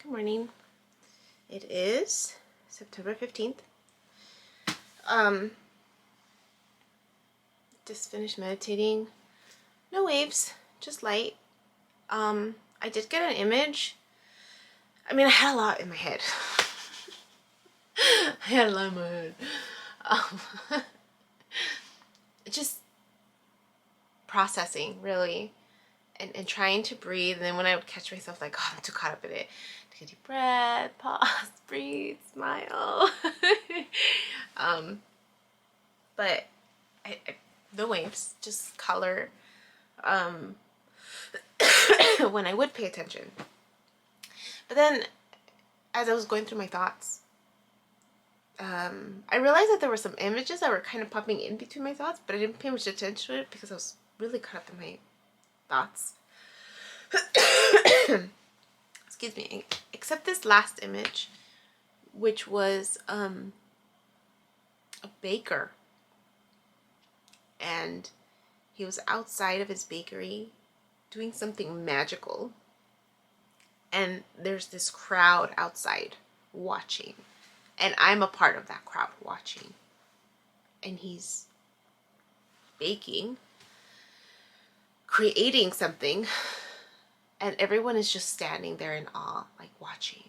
Good morning. It is September 15th. Just finished meditating. No waves, just light. I did get an image. I mean, I had a lot in my head. Just processing, really. And trying to breathe. And then when I would catch myself like, oh, I'm too caught up in it. Take a deep breath, pause, breathe, smile. But the waves, just color, when I would pay attention. But then, as I was going through my thoughts, I realized that there were some images that were kind of popping in between my thoughts, but I didn't pay much attention to it because I was really caught up in my thoughts. Excuse me. Except this last image, which was a baker. And he was outside of his bakery doing something magical. And there's this crowd outside watching. And I'm a part of that crowd watching. And he's baking, creating something. And everyone is just standing there in awe, like watching.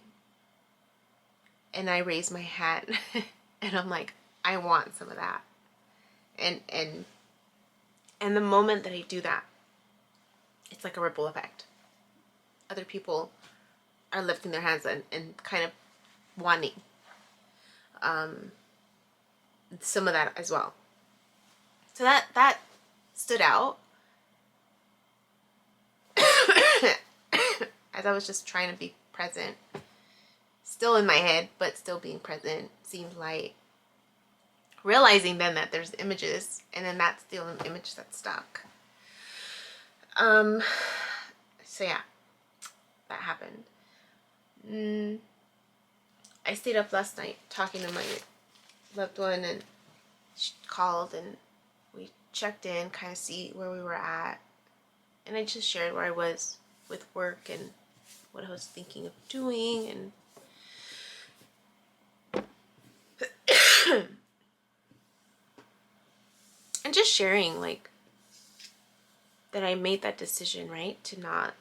And I raise my hand and I'm like, I want some of that. And the moment that I do that, it's like a ripple effect. Other people are lifting their hands and kind of wanting some of that as well. So that stood out. As I was just trying to be present. Still in my head, but still being present. Seemed like realizing then that there's images, and then that's the only image that's stuck. So yeah, that happened. I stayed up last night talking to my loved one, and she called and we checked in, kind of see where we were at, and I just shared where I was with work and what I was thinking of doing, and and just sharing, like, that I made that decision, right, to not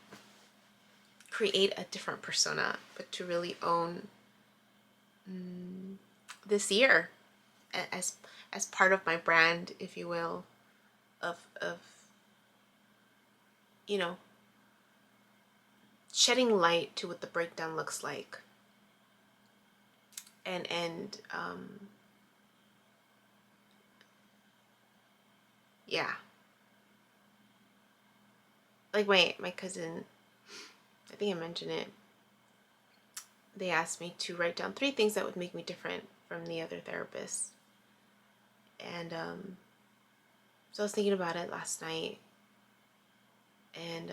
create a different persona, but to really own this year as part of my brand, if you will, of you know, shedding light to what the breakdown looks like, and yeah, like my cousin, I think I mentioned it, they asked me to write down 3 things that would make me different from the other therapists, and so I was thinking about it last night, and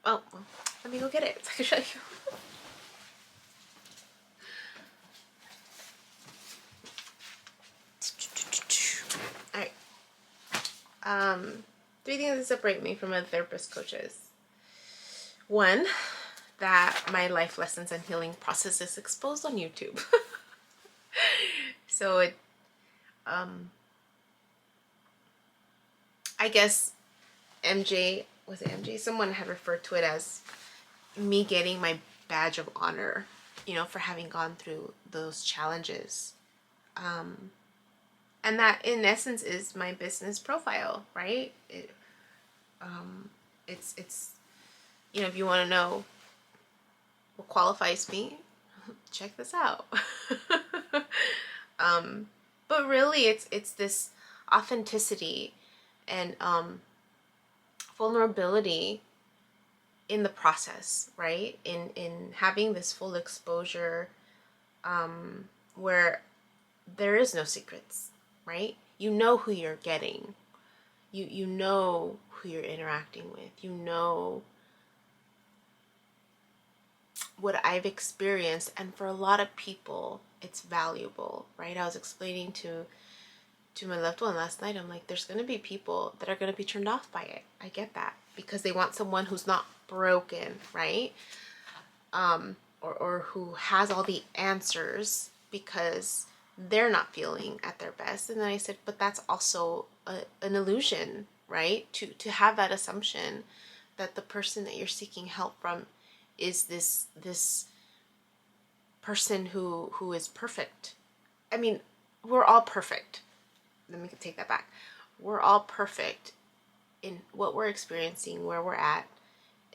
oh, well, let me go get it so I can show you. Alright. 3 things that separate me from other therapist coaches. 1, that my life lessons and healing process is exposed on YouTube. So it, I guess MJ, was it MJ? Someone had referred to it as me getting my badge of honor, you know, for having gone through those challenges. And that in essence is my business profile, right? It's you know, if you want to know what qualifies me, check this out. But really it's this authenticity and vulnerability in the process, right? In having this full exposure, where there is no secrets, right? You know who you're getting. You know who you're interacting with. You know what I've experienced, and for a lot of people it's valuable, right? I was explaining to my loved one last night, I'm like, there's going to be people that are going to be turned off by it. I get that, because they want someone who's not broken, right? or who has all the answers because they're not feeling at their best. And then I said, but that's also an illusion, right? To have that assumption that the person that you're seeking help from is this person who is perfect. I mean, we're all perfect. Let me take that back. We're all perfect in what we're experiencing, where we're at,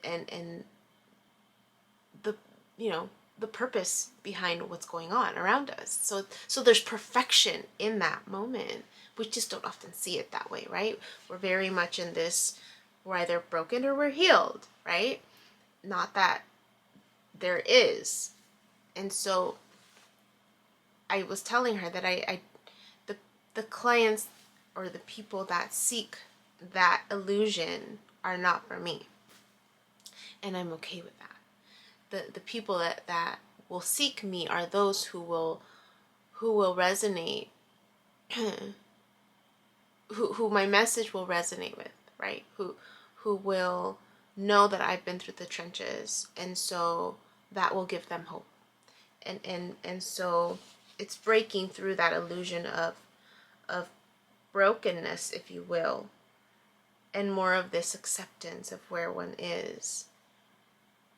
and the the purpose behind what's going on around us. So there's perfection in that moment. We just don't often see it that way, right? We're very much in this, we're either broken or we're healed, right? Not that there is. And so I was telling her that the clients or the people that seek that illusion are not for me. And I'm okay with that. The people that will seek me are those who will resonate, who my message will resonate with, right? Who will know that I've been through the trenches, and so that will give them hope. And so it's breaking through that illusion of brokenness, if you will, and more of this acceptance of where one is,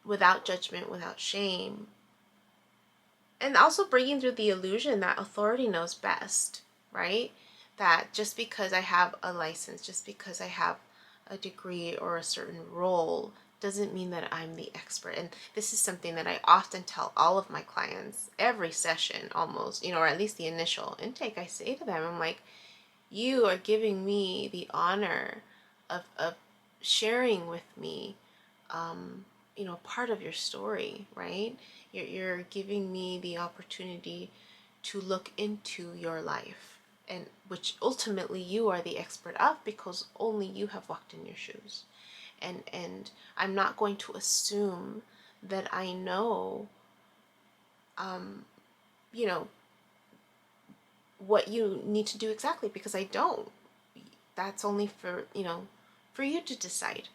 without judgment, without shame. And also breaking through the illusion that authority knows best, right? That just because I have a license, just because I have a degree or a certain role, doesn't mean that I'm the expert. And this is something that I often tell all of my clients, every session almost, or at least the initial intake. I say to them, I'm like, you are giving me the honor of sharing with me, part of your story, right? You're giving me the opportunity to look into your life, and which ultimately you are the expert of, because only you have walked in your shoes. And I'm not going to assume that I know, what you need to do exactly, because I don't. That's only for you to decide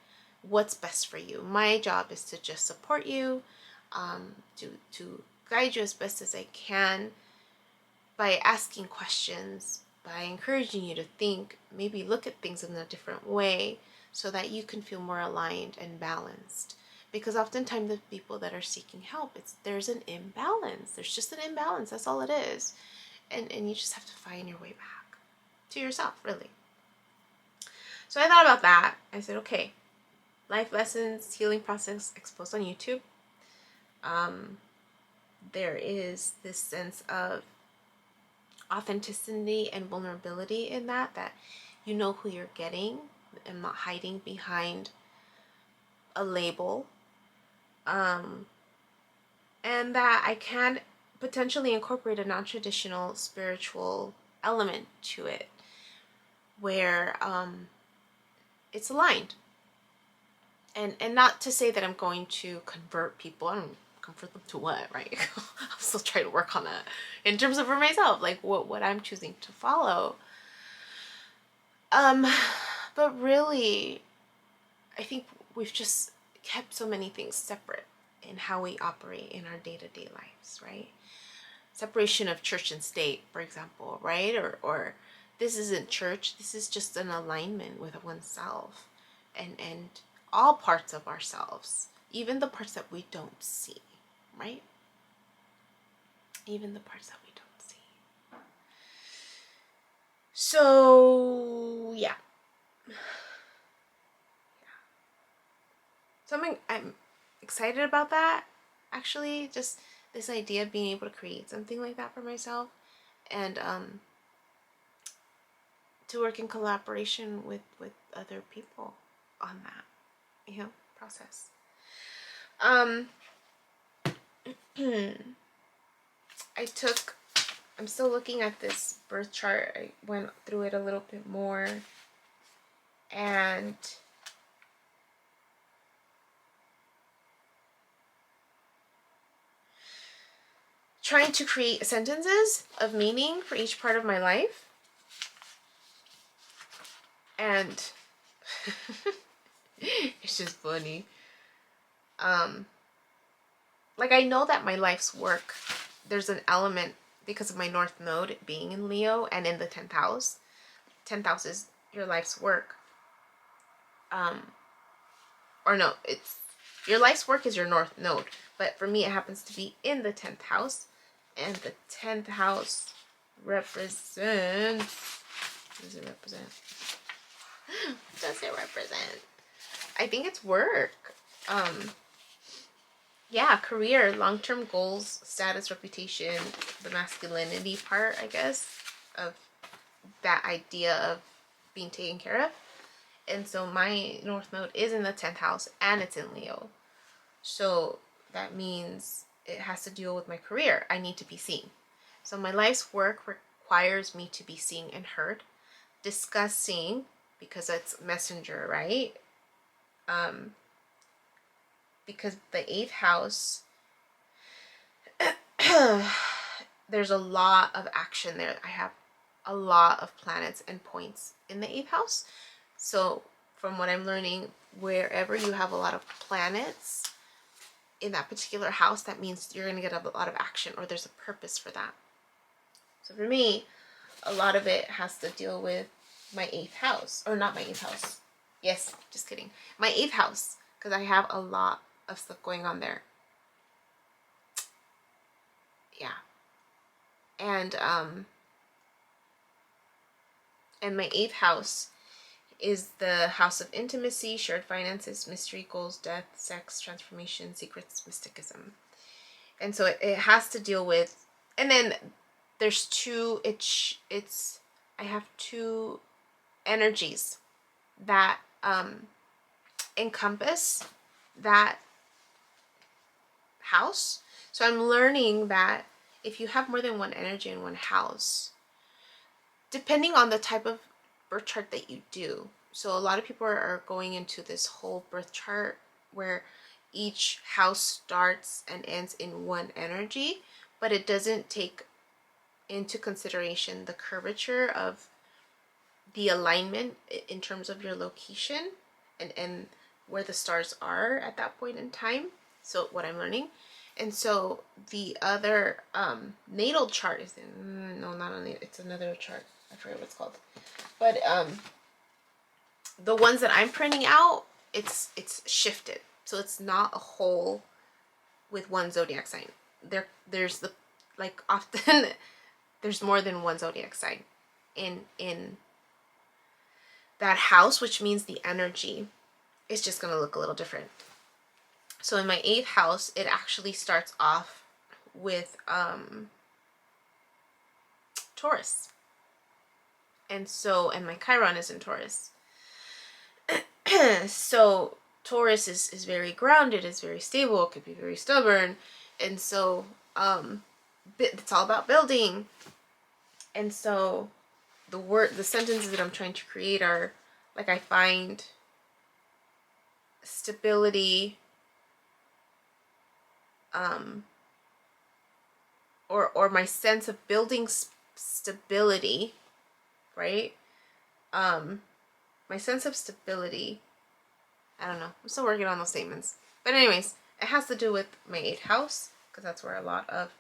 what's best for you. My job is to just support you, to guide you as best as I can by asking questions, by encouraging you to think, maybe look at things in a different way, so that you can feel more aligned and balanced. Because oftentimes the people that are seeking help, there's an imbalance. There's just an imbalance. That's all it is. And you just have to find your way back to yourself, really. So I thought about that. I said, okay, life lessons, healing process exposed on YouTube. There is this sense of authenticity and vulnerability in that you know who you're getting and not hiding behind a label. And that I can potentially incorporate a non-traditional spiritual element to it, where it's aligned. And not to say that I'm going to convert people. I don't convert them to what, right? I'm still trying to work on that in terms of for myself, like what I'm choosing to follow. But really, I think we've just kept so many things separate in how we operate in our day-to-day lives, right? Separation of church and state, for example, right? Or this isn't church, this is just an alignment with oneself and all parts of ourselves, even the parts that we don't see, right? Even the parts that we don't see. So, yeah. So I'm excited about that, actually, just this idea of being able to create something like that for myself, and to work in collaboration with other people on that, process. I'm still looking at this birth chart. I went through it a little bit more, and trying to create sentences of meaning for each part of my life. And it's just funny. like, I know that my life's work, there's an element because of my North Node being in Leo and in the 10th house. 10th house is your life's work. Or no, it's your life's work is your North Node. But for me, it happens to be in the 10th house. And the 10th house represents... What does it represent? What does it represent? I think it's work. Yeah, career, long-term goals, status, reputation, the masculinity part, I guess, of that idea of being taken care of. And so my North Node is in the 10th house and it's in Leo. So that means it has to deal with my career. I need to be seen. So my life's work requires me to be seen and heard. Discussing, because it's messenger, right? Because the 8th house, there's a lot of action there. I have a lot of planets and points in the 8th house. So from what I'm learning, wherever you have a lot of planets in that particular house, that means you're going to get a lot of action, or there's a purpose for that. So for me, a lot of it has to deal with my 8th house, or not my 8th house. Yes, just kidding. My 8th house, because I have a lot of stuff going on there. Yeah. And my 8th house is the house of intimacy, shared finances, mystery, goals, death, sex, transformation, secrets, mysticism. And so it has to deal with, and then there's two, I have two energies that encompass that house. So I'm learning that if you have more than one energy in one house, depending on the type of birth chart that you do. So a lot of people are going into this whole birth chart where each house starts and ends in one energy, but it doesn't take into consideration the curvature of the alignment in terms of your location and where the stars are at that point in time. So what I'm learning. And so the other natal chart is in, no, not on it, it's another chart. I forget what it's called. But the ones that I'm printing out, it's shifted. So it's not a whole with one zodiac sign. There's the, like, often there's more than one zodiac sign in that house, which means the energy is just going to look a little different. So in my 8th house, it actually starts off with Taurus. And my Chiron is in Taurus. So Taurus is very grounded, is very stable, it could be very stubborn. And so it's all about building. And so the sentences that I'm trying to create are, like, I find stability, or my sense of building stability, right? My sense of stability, I don't know, I'm still working on those statements. But anyways, it has to do with my 8th house, because that's where a lot of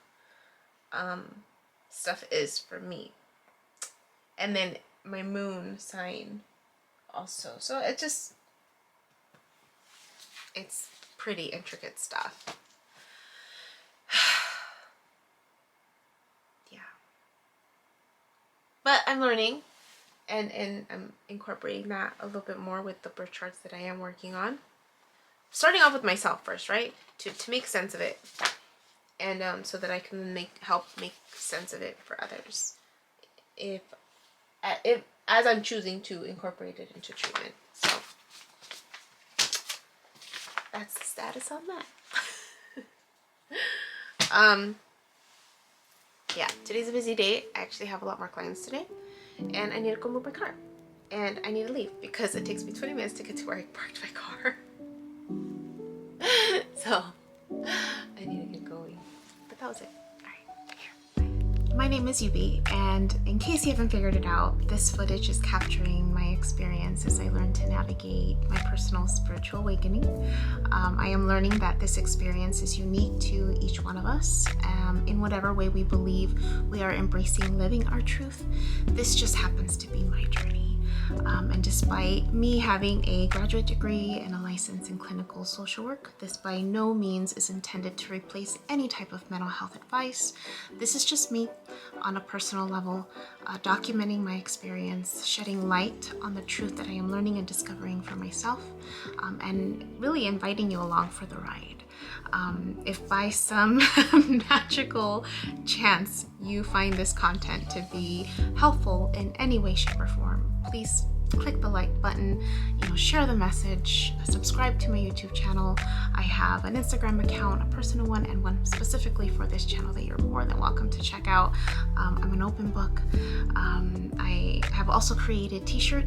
stuff is for me. And then my moon sign also. So it's pretty intricate stuff. Yeah. But I'm learning, and I'm incorporating that a little bit more with the birth charts that I am working on. Starting off with myself first, right? To make sense of it. And so that I can help make sense of it for others. If as I'm choosing to incorporate it into treatment. So that's the status on that. Yeah, today's a busy day. I actually have a lot more clients today, and I need to go move my car, and I need to leave because it takes me 20 minutes to get to where I parked my car. So I need to get going. But that was it. All right, here. Bye. My name is Yubi, and in case you haven't figured it out, this footage is capturing my experience as I learn to navigate my personal spiritual awakening. I am learning that this experience is unique to each one of us, in whatever way we believe we are embracing living our truth. This just happens to be my journey. And despite me having a graduate degree and a license in clinical social work, this by no means is intended to replace any type of mental health advice. This is just me on a personal level, documenting my experience, shedding light on the truth that I am learning and discovering for myself, and really inviting you along for the ride. If by some magical chance you find this content to be helpful in any way, shape, or form, please click the like button, share the message, subscribe to my YouTube channel. I have an Instagram account, a personal one, and one specifically for this channel that you're more than welcome to check out. I'm an open book. I have also created t-shirt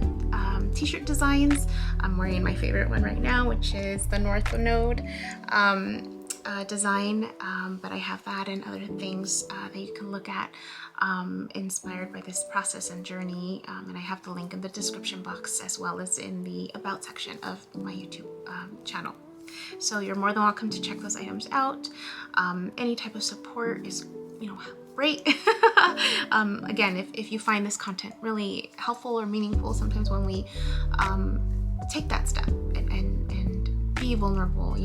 designs. I'm wearing my favorite one right now, which is the North Node design, but I have that and other things that you can look at inspired by this process and journey, and I have the link in the description box as well as in the about section of my YouTube channel. So you're more than welcome to check those items out. Any type of support is great. Again, if you find this content really helpful or meaningful, sometimes when we take that step and be vulnerable,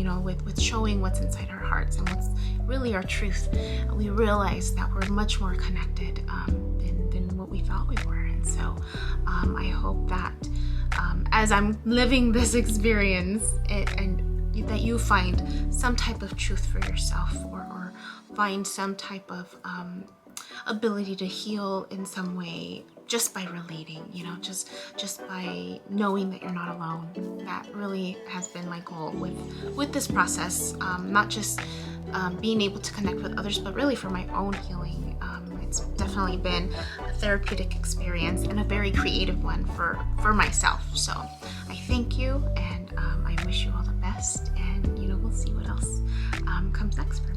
with showing what's inside our hearts and what's really our truth, we realize that we're much more connected than what we thought we were. And so I hope that as I'm living this experience and that you find some type of truth for yourself, or find some type of ability to heal in some way just by relating, just by knowing that you're not alone. That really has been my goal with this process, not just being able to connect with others, but really for my own healing. It's definitely been a therapeutic experience and a very creative one for myself. So I thank you, and I wish you all the best, and we'll see what else comes next for me.